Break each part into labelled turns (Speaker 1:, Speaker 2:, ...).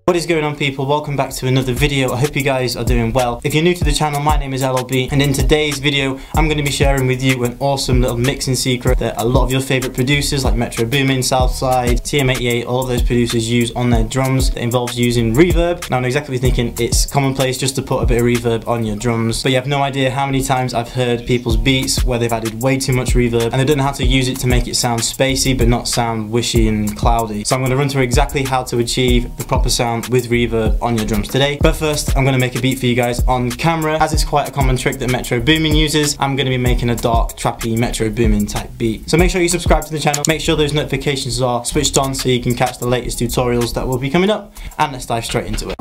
Speaker 1: What is going on, people? Welcome back to another video. I hope you guys are doing well. If you're new to the channel, my name is LLB, and in today's video I'm going to be sharing with you an awesome little mixing secret that a lot of your favorite producers like metroboomin, southise, TM88, all of those producers use on their drums. That involves using reverb. Now I know exactly what you're thinking. It's commonplace just to put a bit of reverb on your drums, but you have no idea how many times I've heard people's beats where they've added way too much reverb and they don't know how to use it to make it sound spacey but not sound wishy and cloudy. So I'm going to run through exactly how to achieve the proper sound with reverb on your drums today. But first, I'm going to make a beat for you guys on camera. As it's quite a common trick that metroboomin uses, I'm going to be making a dark, trappy metroboomin type beat. So make sure you subscribe to the channel, make sure those notifications are switched on so you can catch the latest tutorials that will be coming up, and let's dive straight into it.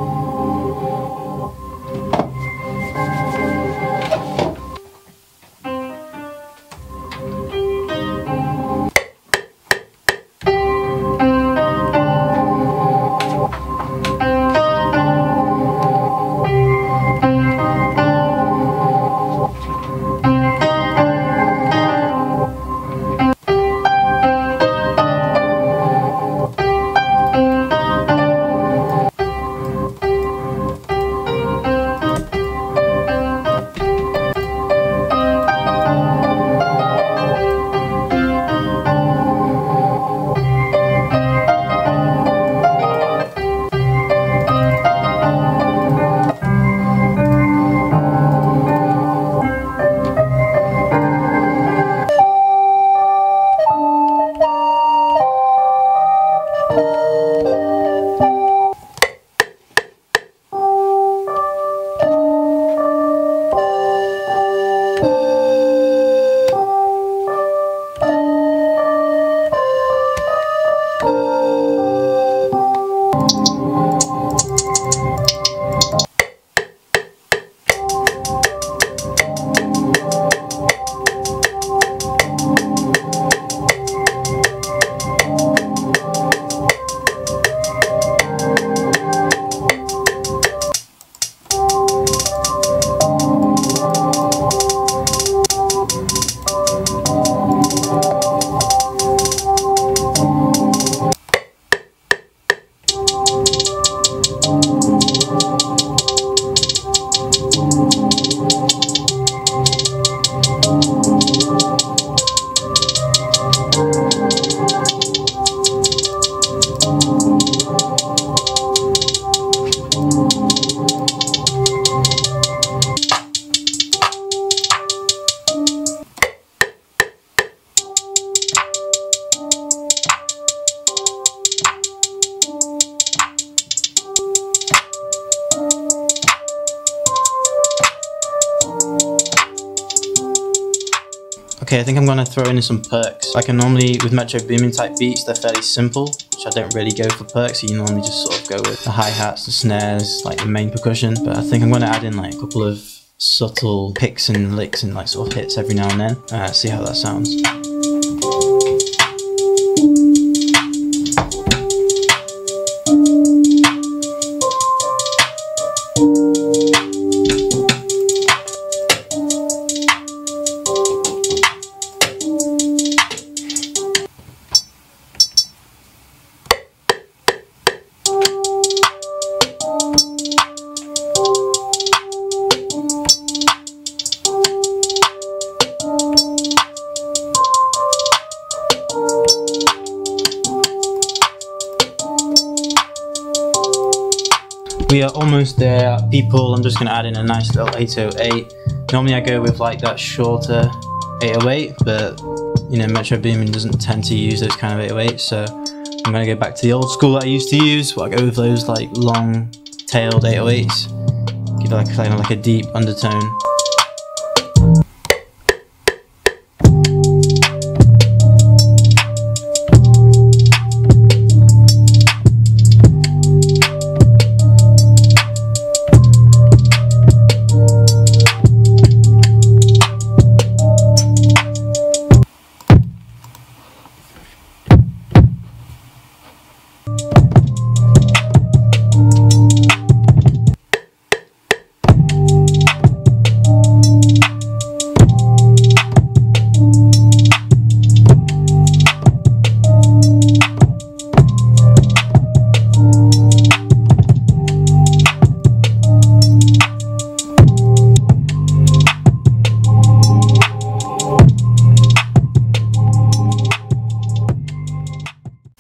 Speaker 1: Okay, I think I'm going to throw in some perks. Like I normally, with metroboomin type beats, they're fairly simple, which I don't really go for perks. So you normally just sort of go with the hi-hats, the snares, like the main percussion. But I think I'm going to add in like a couple of subtle picks and licks and like sort of hits every now and then. See how that sounds. We are almost there, people. I'm just going to add in a nice little 808. Normally I go with like that shorter 808, but you know, metroboomin doesn't tend to use those kind of 808s, so I'm going to go back to the old school that I used to use, where I go with those like long tailed 808s. Give it like kind of like a deep undertone.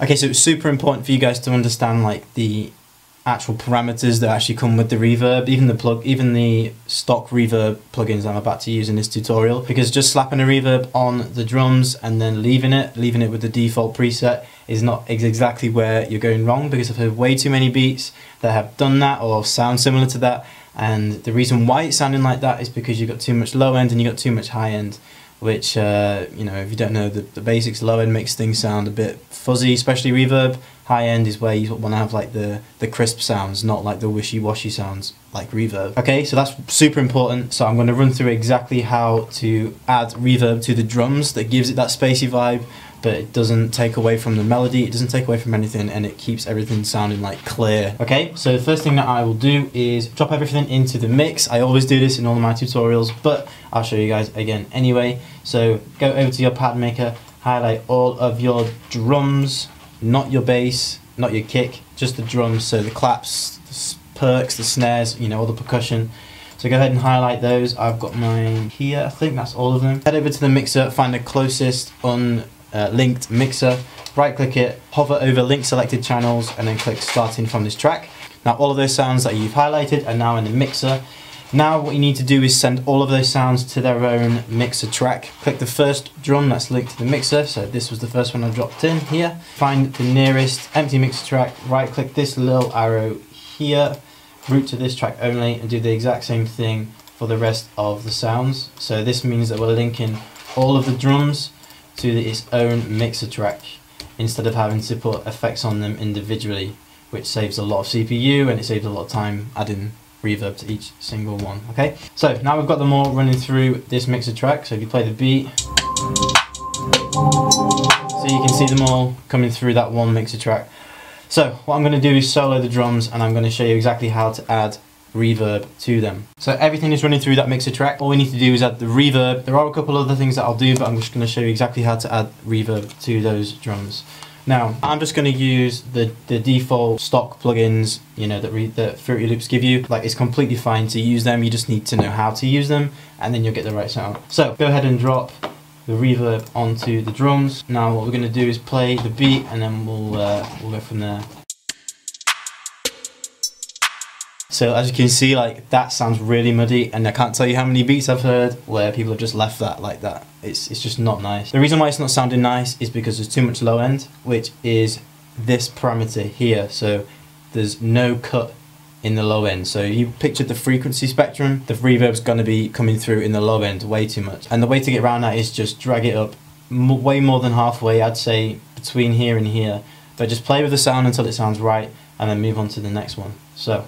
Speaker 1: Okay, so it's super important for you guys to understand like the actual parameters that actually come with the reverb, even the stock reverb plugins I'm about to use in this tutorial, because just slapping a reverb on the drums and then leaving it with the default preset is not exactly where you're going wrong, because I've heard way too many beats that have done that or sound similar to that, and the reason why it's sounding like that is because you've got too much low end and you've got too much high end, which, you know, if you don't know the basics, low end makes things sound a bit fuzzy, especially reverb. High end is where you want to have like the crisp sounds, not like the wishy-washy sounds like reverb. Okay, so that's super important. So I'm going to run through exactly how to add reverb to the drums that gives it that spacey vibe, but it doesn't take away from the melody, it doesn't take away from anything, and it keeps everything sounding like clear. Okay, so the first thing that I will do is drop everything into the mix. I always do this in all of my tutorials, but I'll show you guys again anyway. So go over to your pad maker, highlight all of your drums, not your bass, not your kick, just the drums, so the claps, the perks, the snares, you know, all the percussion. So go ahead and highlight those. I've got mine here, I think that's all of them. Head over to the mixer, find the closest linked mixer, right click it, hover over link selected channels, and then click starting from this track. Now all of those sounds that you've highlighted are now in the mixer. Now what you need to do is send all of those sounds to their own mixer track. Click the first drum that's linked to the mixer, so this was the first one I dropped in here. Find the nearest empty mixer track, right click this little arrow here, route to this track only, and do the exact same thing for the rest of the sounds. So this means that we're linking all of the drums to its own mixer track instead of having to put effects on them individually, which saves a lot of CPU and it saves a lot of time adding reverb to each single one. Okay, so now we've got them all running through this mixer track. So if you play the beat, so you can see them all coming through that one mixer track. So what I'm going to do is solo the drums, and I'm going to show you exactly how to add reverb to them. So everything is running through that mixer track. All we need to do is add the reverb. There are a couple other things that I'll do, but I'm just going to show you exactly how to add reverb to those drums. Now, I'm just going to use the default stock plugins, you know, that Fruity Loops give you. Like, it's completely fine to use them, you just need to know how to use them, and then you'll get the right sound. So, go ahead and drop the reverb onto the drums. Now, what we're going to do is play the beat, and then we'll go from there. So as you can see, like, that sounds really muddy, and I can't tell you how many beats I've heard where people have just left that like that. It's just not nice. The reason why it's not sounding nice is because there's too much low end, which is this parameter here. So there's no cut in the low end. So you pictured the frequency spectrum, the reverb's going to be coming through in the low end way too much. And the way to get around that is just drag it up way more than halfway, I'd say between here and here. But just play with the sound until it sounds right, and then move on to the next one. So.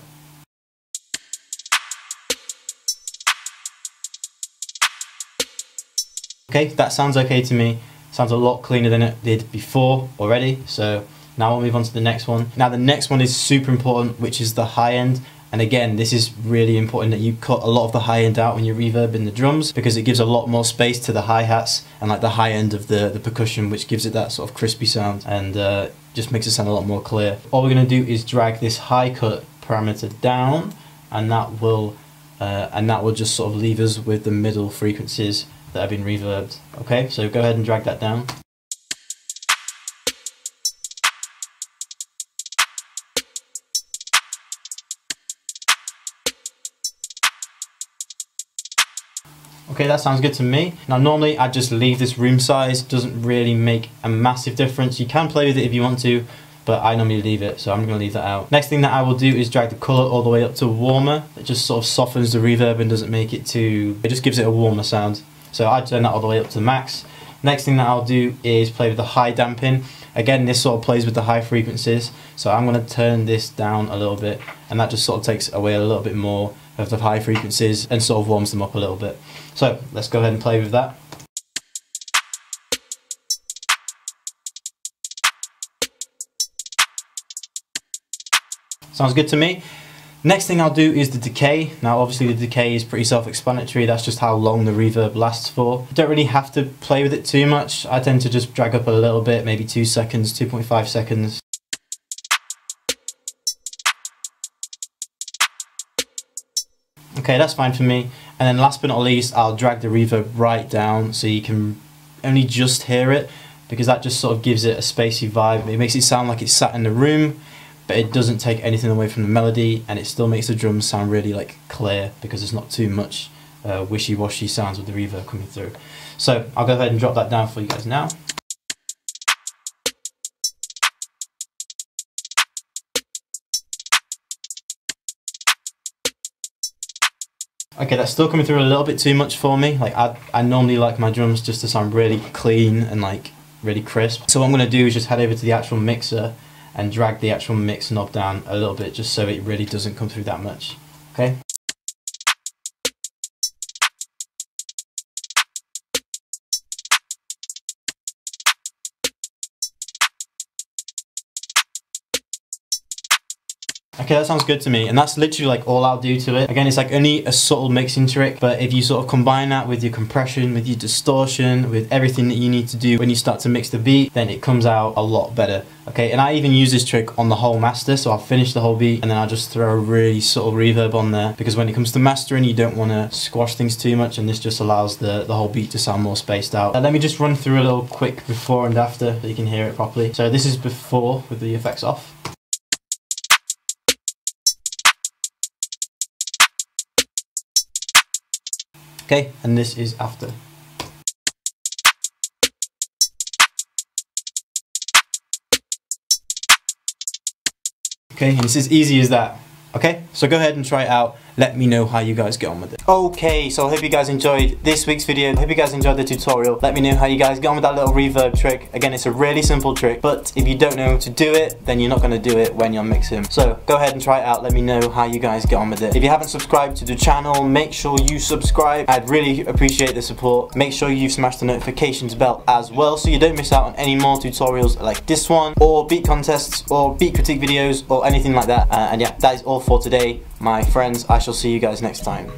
Speaker 1: Okay, that sounds okay to me. Sounds a lot cleaner than it did before already. So now we'll move on to the next one. Now the next one is super important, which is the high end. And again, this is really important that you cut a lot of the high end out when you reverb in the drums, because it gives a lot more space to the hi-hats and like the high end of the percussion, which gives it that sort of crispy sound and just makes it sound a lot more clear. All we're going to do is drag this high cut parameter down, and that will just sort of leave us with the middle frequencies that have been reverbed. Okay, so go ahead and drag that down. Okay, that sounds good to me. Now normally I'd just leave this room size, it doesn't really make a massive difference. You can play with it if you want to, but I normally leave it, so I'm going to leave that out. Next thing that I will do is drag the colour all the way up to warmer. It just sort of softens the reverb and doesn't make it too, it just gives it a warmer sound. So I'd turn that all the way up to max. Next thing that I'll do is play with the high damping. Again, this sort of plays with the high frequencies, so I'm going to turn this down a little bit, and that just sort of takes away a little bit more of the high frequencies and sort of warms them up a little bit. So let's go ahead and play with that. Sounds good to me. Next thing I'll do is the decay. Now obviously the decay is pretty self-explanatory, that's just how long the reverb lasts for. You don't really have to play with it too much. I tend to just drag up a little bit, maybe 2 seconds, 2.5 seconds. Okay, that's fine for me. And then last but not least, I'll drag the reverb right down so you can only just hear it. because that just sort of gives it a spacey vibe. It makes it sound like it's sat in the room, but it doesn't take anything away from the melody, and it still makes the drums sound really like clear because there's not too much wishy-washy sounds with the reverb coming through. So I'll go ahead and drop that down for you guys now. Okay, that's still coming through a little bit too much for me. Like I normally like my drums just to sound really clean and like really crisp. So what I'm going to do is just head over to the actual mixer and drag the actual mix knob down a little bit just so it really doesn't come through that much. Okay. Okay, that sounds good to me, and that's literally like all I'll do to it. Again, it's like only a subtle mixing trick, but if you sort of combine that with your compression, with your distortion, with everything that you need to do when you start to mix the beat, then it comes out a lot better. Okay, and I even use this trick on the whole master, so I'll finish the whole beat and then I'll just throw a really subtle reverb on there, because when it comes to mastering, you don't want to squash things too much, and this just allows the whole beat to sound more spaced out. Let me just run through a little quick before and after so you can hear it properly. So this is before with the effects off. Okay, and this is after. Okay, and it's as easy as that. Okay, so go ahead and try it out. Let me know how you guys get on with it. Okay, so I hope you guys enjoyed this week's video. I hope you guys enjoyed the tutorial. Let me know how you guys get on with that little reverb trick. Again, it's a really simple trick, but if you don't know to do it, then you're not going to do it when you're mixing. So go ahead and try it out. Let me know how you guys get on with it. If you haven't subscribed to the channel, make sure you subscribe. I'd really appreciate the support. Make sure you've smashed the notifications bell as well, so you don't miss out on any more tutorials like this one, or beat contests, or beat critique videos, or anything like that. And yeah, that is all for today, my friends. I shall see you guys next time.